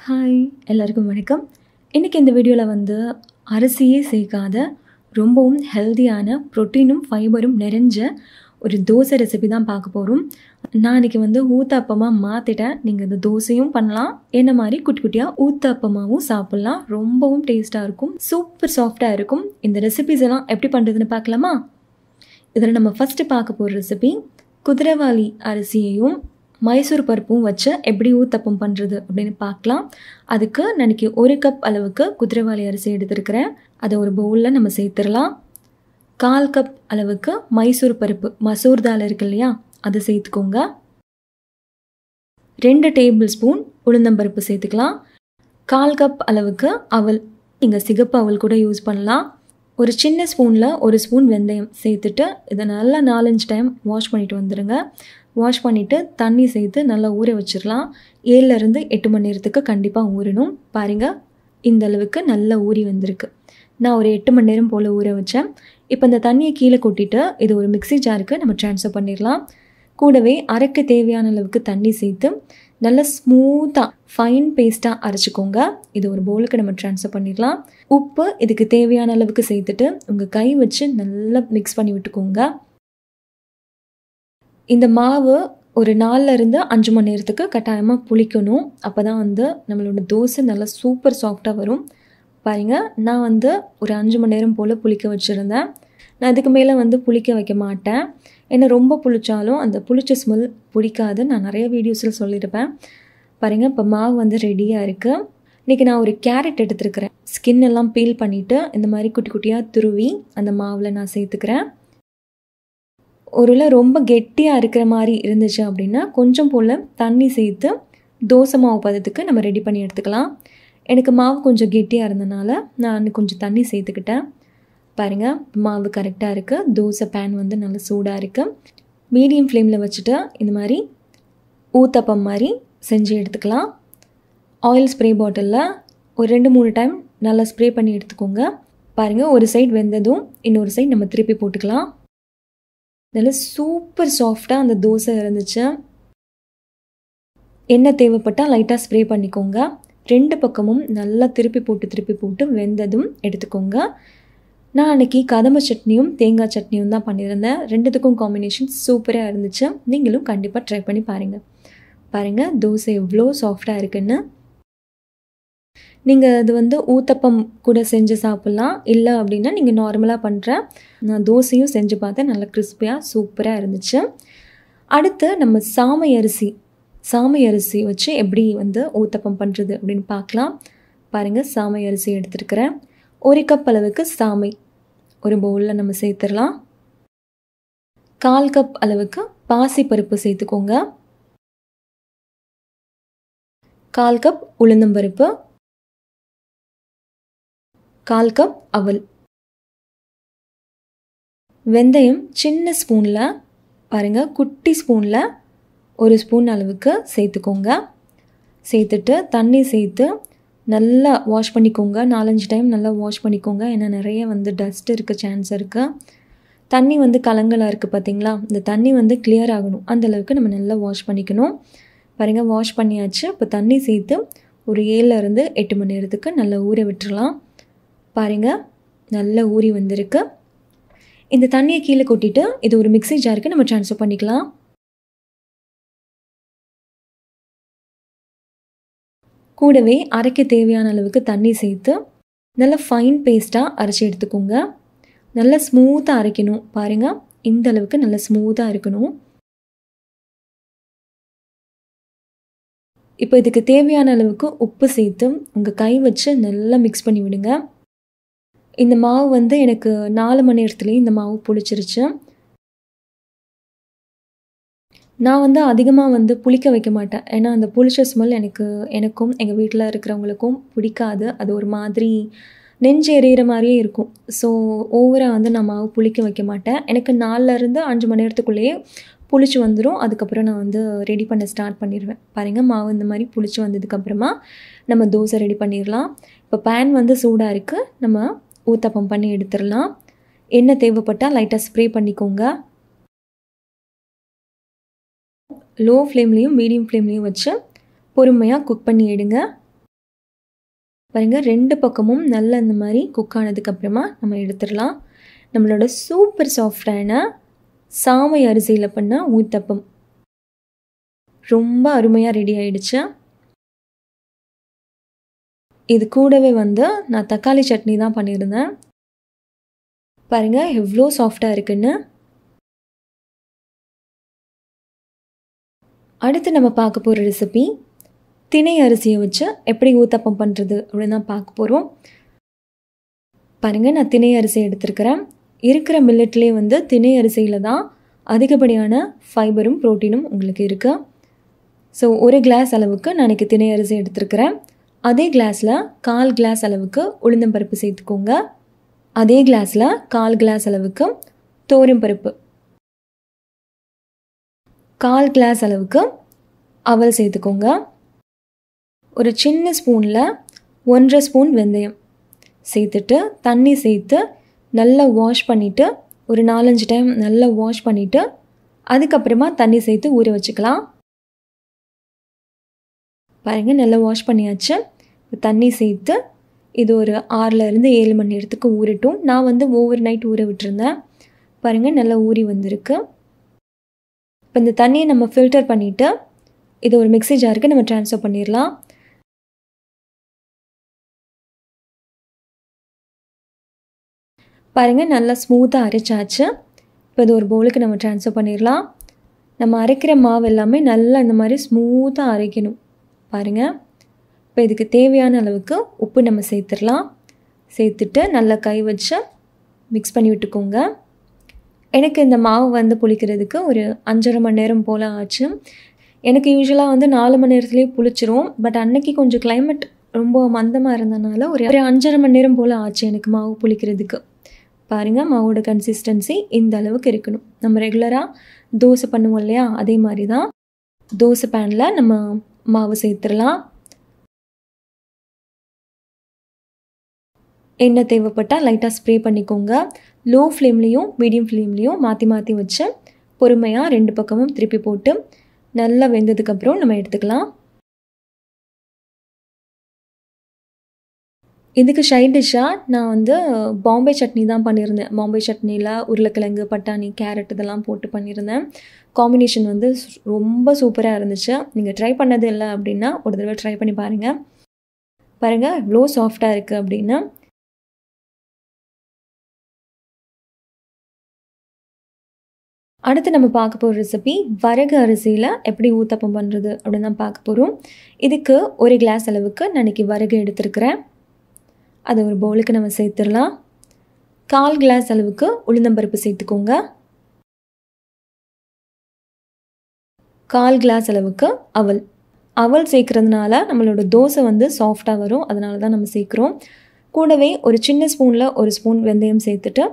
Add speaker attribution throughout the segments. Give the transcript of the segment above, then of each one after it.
Speaker 1: Hi எல்லாருக்கும் வணக்கம். இன்றைக்கி இந்த வீடியோவில் வந்து அரிசியே சேர்க்காத ரொம்பவும் ஹெல்தியான ப்ரோட்டீனும் ஃபைபரும் நிறைஞ்ச ஒரு தோசை ரெசிபி தான் பார்க்க போகிறோம். நான் இன்றைக்கி வந்து ஊத்தாப்பமாக மாற்றிட்டேன். நீங்கள் இந்த தோசையும் பண்ணலாம், என்ன மாதிரி குட்டி குட்டியாக ஊத்தாப்பமாகவும் சாப்பிட்லாம். ரொம்பவும் டேஸ்ட்டாக இருக்கும், சூப்பர் சாஃப்டாக இருக்கும். இந்த ரெசிபிஸ் எல்லாம் எப்படி பண்ணுறதுன்னு பார்க்கலாமா? இதில் நம்ம ஃபஸ்ட்டு பார்க்க போகிற ரெசிபி குதிரைவாலி அரிசியையும் மைசூர் பருப்பும் வச்சு எப்படி ஊத்தப்பம் பண்ணுறது அப்படின்னு பார்க்கலாம். அதுக்கு நான் இன்றைக்கி 1 கப் அளவுக்கு குதிரைவாலி அரிசி எடுத்துருக்கிறேன். அதை ஒரு பவுலில் நம்ம சேர்த்துடலாம். 1/4 கப் அளவுக்கு மைசூர் பருப்பு, மசூர் தால் இருக்கு இல்லையா, அதை சேர்த்துக்கோங்க. 2 டேபிள் ஸ்பூன் உளுந்தம்பருப்பு சேர்த்துக்கலாம். 1/4 கப் அளவுக்கு அவல், நீங்கள் சிகப்பு அவல் கூட யூஸ் பண்ணலாம். ஒரு சின்ன ஸ்பூனில் 1 ஸ்பூன் வெந்தயம் சேர்த்துட்டு இதை நல்லா 4-5 டைம் வாஷ் பண்ணிவிட்டு வந்துடுங்க. வாஷ் பண்ணிவிட்டு தண்ணி சேர்த்து நல்லா ஊற வச்சிடலாம். 7லேருந்து 8 மணி நேரத்துக்கு கண்டிப்பாக ஊறணும். பாருங்கள், இந்த அளவுக்கு நல்லா ஊறி வந்திருக்கு. நான் ஒரு 8 மணி நேரம் போல் ஊற வச்சேன். இப்போ இந்த தண்ணியை கீழே கொட்டிட்டு இது ஒரு மிக்ஸி ஜாருக்கு நம்ம ட்ரான்ஸ்ஃபர் பண்ணிடலாம். கூடவே அரைக்க தேவையான அளவுக்கு தண்ணி சேர்த்து நல்லா ஸ்மூத்தாக ஃபைன் பேஸ்ட்டாக அரைச்சிக்கோங்க. இது ஒரு பவுலுக்கு நம்ம ட்ரான்ஸ்ஃபர் பண்ணிடலாம். உப்பு இதுக்கு தேவையான அளவுக்கு சேர்த்துட்டு உங்கள் கை வச்சு நல்லா மிக்ஸ் பண்ணி விட்டுக்கோங்க. இந்த மாவு ஒரு 4லேருந்து 5 மணி நேரத்துக்கு கட்டாயமாக புளிக்கணும். அப்போ தான் வந்து நம்மளோட தோசை நல்லா சூப்பர் சாஃப்டாக வரும். பாருங்கள், நான் வந்து ஒரு 5 மணி நேரம் போல் புளிக்க வச்சுருந்தேன். நான் அதுக்கு மேலே வந்து புளிக்க வைக்க மாட்டேன். ஏன்னா ரொம்ப புளிச்சாலும் அந்த புளிச்ச ஸ்மெல் பிடிக்காது. நான் நிறைய வீடியோஸில் சொல்லியிருப்பேன். பாருங்கள், இப்போ மாவு வந்து ரெடியாக இருக்குது. இன்றைக்கி நான் ஒரு கேரட் எடுத்துருக்கிறேன். ஸ்கின் எல்லாம் பீல் பண்ணிவிட்டு இந்த மாதிரி குட்டி குட்டியாக துருவி அந்த மாவில் நான் சேர்த்துக்கிறேன். ஒருவேளை ரொம்ப கெட்டியாக இருக்கிற மாதிரி இருந்துச்சு அப்படின்னா கொஞ்சம் போல் தண்ணி சேர்த்து தோசை மாவு பதத்துக்கு நம்ம ரெடி பண்ணி எடுத்துக்கலாம். எனக்கு மாவு கொஞ்சம் கெட்டியாக இருந்தனால நான் கொஞ்சம் தண்ணி சேர்த்துக்கிட்டேன். பாருங்கள், மாவு கரெக்டாக இருக்குது. தோசை பேன் வந்து நல்லா சூடாக இருக்குது. மீடியம் ஃப்ளேமில் வச்சுட்டு இந்த மாதிரி ஊத்தப்பம் மாதிரி செஞ்சு எடுத்துக்கலாம். ஆயில் ஸ்ப்ரே பாட்டிலில் ஒரு 2-3 டைம் நல்லா ஸ்ப்ரே பண்ணி எடுத்துக்கோங்க. பாருங்கள், ஒரு சைடு வெந்ததும் இன்னொரு சைடு நம்ம திருப்பி போட்டுக்கலாம். நல்லா சூப்பர் சாஃப்டாக அந்த தோசை இருந்துச்சு. எண்ணெய் தேவைப்பட்டால் லைட்டாக ஸ்ப்ரே பண்ணிக்கோங்க. 2 பக்கமும் நல்லா திருப்பி போட்டு வெந்ததும் எடுத்துக்கோங்க. நான் அன்றைக்கி கதம்ப சட்னியும் தேங்காய் சட்னியும் தான் பண்ணியிருந்தேன். 2த்துக்கும் காம்பினேஷன் சூப்பராக இருந்துச்சு. நீங்களும் கண்டிப்பாக ட்ரை பண்ணி பாருங்கள். பாருங்கள், தோசை எவ்வளோ சாஃப்டாக இருக்குன்னு. நீங்கள் அது வந்து ஊத்தப்பம் கூட செஞ்சு சாப்பிட்லாம். இல்லை அப்படின்னா நீங்கள் நார்மலாக பண்ணுற நான் தோசையும் செஞ்சு பார்த்தேன். நல்லா கிறிஸ்பியாக சூப்பராக இருந்துச்சு. அடுத்து நம்ம சாமை அரிசி வச்சு எப்படி வந்து ஊத்தப்பம் பண்ணுறது அப்படின்னு பார்க்கலாம். பாருங்கள், சாமை அரிசி எடுத்துருக்கிறேன். 1 கப் அளவுக்கு சாமை ஒரு பவுலில் நம்ம சேர்த்துடலாம். 1/4 கப் அளவுக்கு பாசிப்பருப்பு சேர்த்துக்கோங்க. 1/4 கப் உளுந்தம்பருப்பு, 1/4 கப் அவல், வெந்தயம் சின்ன ஸ்பூனில், பாருங்கள் குட்டி ஸ்பூனில் 1 ஸ்பூன் அளவுக்கு சேர்த்துக்கோங்க. சேர்த்துட்டு தண்ணி சேர்த்து நல்லா வாஷ் பண்ணிக்கோங்க. 4-5 டைம் நல்லா வாஷ் பண்ணிக்கோங்க. ஏன்னா நிறைய வந்து டஸ்ட் இருக்க சான்ஸ் இருக்குது. தண்ணி வந்து கலங்கலாக இருக்குது பார்த்தீங்களா, இந்த தண்ணி வந்து கிளியர் ஆகணும். அந்தளவுக்கு நம்ம நல்லா வாஷ் பண்ணிக்கணும். பாருங்கள், வாஷ் பண்ணியாச்சு. இப்போ தண்ணி சேர்த்து ஒரு 7லேருந்து 8 மணி நேரத்துக்கு நல்லா ஊற விட்டுறலாம். பாருங்கள், நல்லா ஊறி வந்திருக்கு. இந்த தண்ணியை கீழே கொட்டிட்டு இது ஒரு மிக்ஸி ஜாருக்கு நம்ம ட்ரான்ஸ்ஃபர் பண்ணிக்கலாம். கூடவே அரைக்க தேவையான அளவுக்கு தண்ணி சேர்த்து நல்லா ஃபைன் பேஸ்ட்டாக அரைச்சி எடுத்துக்கோங்க. நல்லா ஸ்மூத்தாக அரைக்கணும். பாருங்கள், இந்த அளவுக்கு நல்லா ஸ்மூத்தாக இருக்கணும். இப்போ இதுக்கு தேவையான அளவுக்கு உப்பு சேர்த்து உங்கள் கை வச்சு நல்லா மிக்ஸ் பண்ணி விடுங்க. இந்த மாவு வந்து எனக்கு 4 மணி நேரத்துலேயே இந்த மாவு புளிச்சிருச்சு. நான் வந்து அதிகமாக வந்து புளிக்க வைக்க மாட்டேன். ஏன்னா அந்த புளிச்ச ஸ்மெல் எனக்கும் எங்கள் வீட்டில் இருக்கிறவங்களுக்கும் பிடிக்காது. அது ஒரு மாதிரி நெஞ்சு எரியிற மாதிரியே இருக்கும். ஸோ ஓவராக வந்து நான் மாவு புளிக்க வைக்க மாட்டேன். எனக்கு 4லேருந்து 5 மணி நேரத்துக்குள்ளேயே புளிச்சு வந்துடும். அதுக்கப்புறம் நான் வந்து ரெடி பண்ண ஸ்டார்ட் பண்ணிடுவேன். பாருங்கள், மாவு இந்த மாதிரி புளிச்சு வந்ததுக்கப்புறமா நம்ம தோசை ரெடி பண்ணிடலாம். இப்போ பேன் வந்து சூடாக இருக்குது. நம்ம ஊத்தப்பம் பண்ணி எடுத்துடலாம். எண்ணெய் தேவைப்பட்டால் லைட்டாக ஸ்ப்ரே பண்ணிக்கோங்க. லோ ஃப்ளேம்லேயும் மீடியம் ஃப்ளேம்லேயும் வச்சு பொறுமையாக குக் பண்ணி எடுங்க. பாருங்கள் 2 பக்கமும் நல்லா இந்த மாதிரி குக் ஆனதுக்கப்புறமா நம்ம எடுத்துடலாம். நம்மளோட சூப்பர் சாஃப்டான சாமை அரிசியில் பண்ண ஊத்தப்பம் ரொம்ப அருமையாக ரெடி ஆயிடுச்சு. இது கூடவே வந்து நான் தக்காளி சட்னி தான் பண்ணியிருந்தேன். பாருங்கள் எவ்வளோ சாஃப்டாக இருக்குன்னு. அடுத்து நம்ம பார்க்க போகிற ரெசிபி திணை அரிசியை வச்சு எப்படி ஊத்தப்பம் பண்ணுறது அப்படின்னு தான் பார்க்க போகிறோம். பாருங்கள் நான் திணை அரிசி எடுத்துருக்கிறேன். இருக்கிற மில்லட்லேயே வந்து திணை அரிசியில் தான் அதிகப்படியான ஃபைபரும் ப்ரோட்டீனும் உங்களுக்கு இருக்குது. ஸோ 1 கிளாஸ் அளவுக்கு நான் இன்றைக்கி திணை அரிசி எடுத்துருக்கிறேன். அதே கிளாஸில் 1/4 கிளாஸ் அளவுக்கு உளுந்தம்பருப்பு சேர்த்துக்கோங்க. அதே கிளாஸில் 1/4 கிளாஸ் அளவுக்கு பருப்பு, 1/4 கிளாஸ் அளவுக்கு அவல் சேர்த்துக்கோங்க. ஒரு சின்ன ஸ்பூனில் 1.5 ஸ்பூன் வெந்தயம் சேர்த்துட்டு தண்ணி சேர்த்து நல்லா வாஷ் பண்ணிவிட்டு ஒரு 4-5 டைம் நல்லா வாஷ் பண்ணிவிட்டு அதுக்கப்புறமா தண்ணி சேர்த்து ஊற வச்சுக்கலாம். பாருங்கள் நல்லா வாஷ் பண்ணியாச்சு. தண்ணி சேர்த்து இது ஒரு 6லேருந்து 7 மணி நேரத்துக்கு ஊறட்டும். நான் வந்து ஓவர் நைட் ஊற விட்டுருந்தேன். பாருங்கள் நல்லா ஊறி வந்திருக்கு. இப்போ இந்த தண்ணியை நம்ம ஃபில்டர் பண்ணிவிட்டு இதை ஒரு மிக்ஸி ஜாருக்கு நம்ம ட்ரான்ஸ்ஃபர் பண்ணிடலாம். பாருங்கள் நல்லா ஸ்மூத்தாக அரைச்சாச்சு. இப்போ இது ஒரு பவுலுக்கு நம்ம ட்ரான்ஸ்ஃபர் பண்ணிடலாம். நம்ம அரைக்கிற மாவு எல்லாமே நல்லா இந்த மாதிரி ஸ்மூத்தாக அரைக்கணும். பாருங்கள் இப்போ இதுக்கு தேவையான அளவுக்கு உப்பு நம்ம சேர்த்துடலாம். சேர்த்துட்டு நல்லா கை வச்சு மிக்ஸ் பண்ணி விட்டுக்கோங்க. எனக்கு இந்த மாவு வந்து புளிக்கிறதுக்கு ஒரு 5.5 மணி நேரம் போல் ஆச்சு. எனக்கு யூஸ்வலாக வந்து 4 மணி நேரத்துலேயே புளிச்சிரும். பட் அன்னைக்கு கொஞ்சம் கிளைமேட் ரொம்ப மந்தமாக இருந்தனால ஒரு 5.5 மணி நேரம் போல் ஆச்சு எனக்கு மாவு புளிக்கிறதுக்கு. பாருங்கள் மாவோட கன்சிஸ்டன்சி இந்த அளவுக்கு இருக்கணும். நம்ம ரெகுலராக தோசை பண்ணுவோம் இல்லையா, அதே மாதிரி தான் தோசை பேனில் நம்ம மாவு சேர்த்துடலாம். எண்ணெய் தேவைப்பட்டால் லைட்டாக ஸ்ப்ரே பண்ணிக்கோங்க. லோ ஃப்ளேம்லேயும் மீடியம் ஃப்ளேம்லேயும் மாற்றி மாற்றி வச்சு பொறுமையாக 2 பக்கமும் திருப்பி போட்டு நல்லா வெந்ததுக்கப்புறம் நம்ம எடுத்துக்கலாம். இதுக்கு சைட் டிஷ்ஷாக நான் வந்து பாம்பே சட்னி தான் பண்ணியிருந்தேன். பாம்பே சட்னியில் உருளைக்கிழங்கு, பட்டாணி, கேரட் இதெல்லாம் போட்டு பண்ணியிருந்தேன். காம்பினேஷன் வந்து ரொம்ப சூப்பராக இருந்துச்சு. நீங்கள் ட்ரை பண்ணது இல்லை அப்படின்னா ஒரு தடவை ட்ரை பண்ணி பாருங்கள். பாருங்கள் இவ்வளோ சாஃப்டாக இருக்குது அப்படின்னு. அடுத்து நம்ம பார்க்க போகிற ரெசிபி வரகு அரிசியில் எப்படி ஊத்தப்பம் பண்ணுறது அப்படின்னு தான் பார்க்க போகிறோம். இதுக்கு 1 கிளாஸ் அளவுக்கு நான் இன்றைக்கி வரகு எடுத்துருக்கிறேன். அதை ஒரு பவுலுக்கு நம்ம சேர்த்துடலாம். 1/4 கிளாஸ் அளவுக்கு உளுந்தம்பருப்பு சேர்த்துக்கோங்க. 1/4 கிளாஸ் அளவுக்கு அவல் சேர்க்குறதுனால நம்மளோட தோசை வந்து சாஃப்டாக வரும். அதனால தான் நம்ம சேர்க்குறோம். கூடவே ஒரு சின்ன ஸ்பூனில் 1 ஸ்பூன் வெந்தயம் சேர்த்துட்டு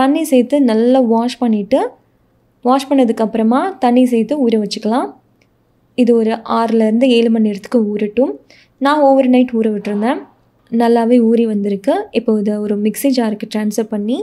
Speaker 1: தண்ணி சேர்த்து நல்லா வாஷ் பண்ணதுக்கப்புறமா தண்ணி சேர்த்து ஊற வச்சுக்கலாம். இது ஒரு 6லேருந்து 7 மணி நேரத்துக்கு ஊறட்டும். நான் ஓவர் நைட் ஊற விட்டுருந்தேன். நல்லாவே ஊறி வந்திருக்கு. இப்போ இதை ஒரு மிக்ஸி ஜாருக்கு ட்ரான்ஸ்ஃபர் பண்ணி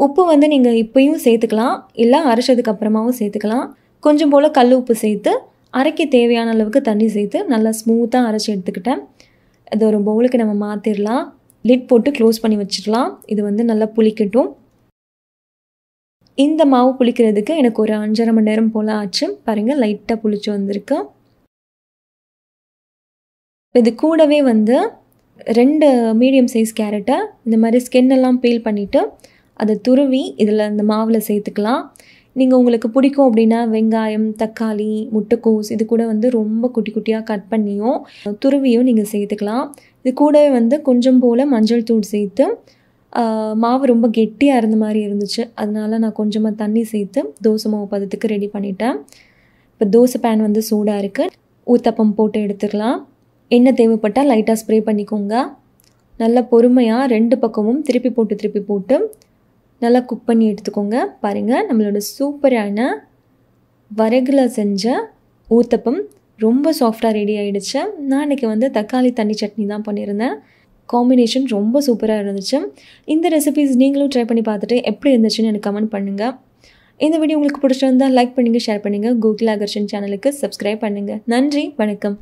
Speaker 1: உப்பு வந்து நீங்கள் இப்போயும் சேர்த்துக்கலாம், இல்லை அரைச்சதுக்கப்புறமாவும் சேர்த்துக்கலாம். கொஞ்சம் போல் கல் உப்பு சேர்த்து அரைக்க தேவையான அளவுக்கு தண்ணி சேர்த்து நல்லா ஸ்மூத்தாக அரைச்சி எடுத்துக்கிட்டேன். இது ஒரு பவுலுக்கு நம்ம மாற்றிடலாம். லிட் போட்டு க்ளோஸ் பண்ணி வச்சிடலாம். இது வந்து நல்லா புளிக்கட்டும். இந்த மாவு புளிக்கிறதுக்கு எனக்கு ஒரு 5.5 மணி நேரம் போல் ஆச்சு. பாருங்கள் லைட்டாக புளிச்சு வந்திருக்கு. இது கூடவே வந்து 2 மீடியம் சைஸ் கேரட்டை இந்த மாதிரி ஸ்கின்னெல்லாம் பீல் பண்ணிவிட்டு அதை துருவி இதில் இந்த மாவில் சேர்த்துக்கலாம். நீங்கள் உங்களுக்கு பிடிக்கும் அப்படின்னா வெங்காயம், தக்காளி, முட்டைக்கோஸ் இது கூட வந்து ரொம்ப குட்டி குட்டியாக கட் பண்ணியும் துருவியும் நீங்கள் சேர்த்துக்கலாம். இது கூடவே வந்து கொஞ்சம் போல் மஞ்சள் தூள் சேர்த்து மாவு ரொம்ப கெட்டியாக இருந்த மாதிரி இருந்துச்சு. அதனால நான் கொஞ்சமாக தண்ணி சேர்த்து தோசை மாவு பதத்துக்கு ரெடி பண்ணிட்டேன். இப்போ தோசை பேன் வந்து சூடாக இருக்குது. ஊத்தப்பம் போட்டு எடுத்துக்கலாம். எண்ணெய் தேவைப்பட்டால் லைட்டாக ஸ்ப்ரே பண்ணிக்கோங்க. நல்லா பொறுமையாக 2 பக்கமும் திருப்பி போட்டு நல்லா குக் பண்ணி எடுத்துக்கோங்க. பாருங்கள் நம்மளோட சூப்பரான வரகுல செஞ்ச ஊத்தப்பம் ரொம்ப சாஃப்டாக ரெடி ஆகிடுச்சு. நான் இன்றைக்கி வந்து தக்காளி தண்ணி சட்னி தான் பண்ணியிருந்தேன். காம்பினேஷன் ரொம்ப சூப்பராக இருந்துச்சு. இந்த ரெசிபீஸ் நீங்களும் ட்ரை பண்ணி பார்த்துட்டு எப்படி இருந்துச்சுன்னு எனக்கு கமெண்ட் பண்ணுங்கள். இந்த வீடியோ உங்களுக்கு பிடிச்சிருந்தால் லைக் பண்ணுங்கள், ஷேர் பண்ணுங்கள். கோகுல் ஆகர்ஷன் சேனலுக்கு சப்ஸ்கிரைப் பண்ணுங்கள். நன்றி, வணக்கம்.